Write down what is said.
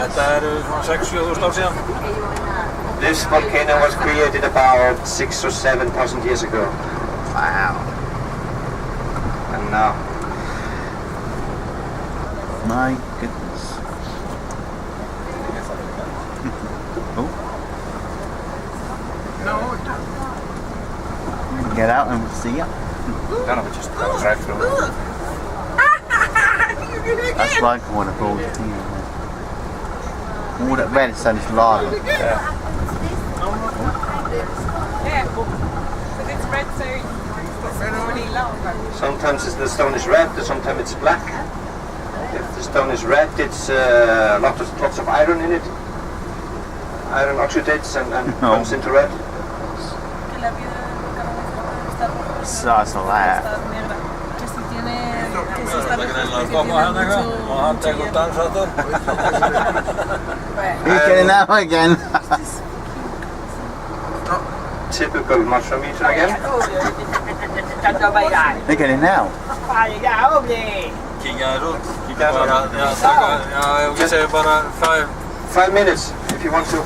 Þetta eru svona 6-7 ár síðan. This volcano was created about 6 or 7,000 years ago. Wow. And now. My goodness. Oh. Get out and see it. No, we just drive through. That's like one of those. All that red sun is lava. Yeah. Yeah, because it's red, so it's already lava. Sometimes the stone is red, sometimes it's black. If the stone is red, it's lots of iron in it. Iron oxidates and comes into red. That's a lot. He's getting out again. Typical mushroom eater again. They're getting out. Kíkja þér út. Já, ég segi bara 5 minutes if you want to.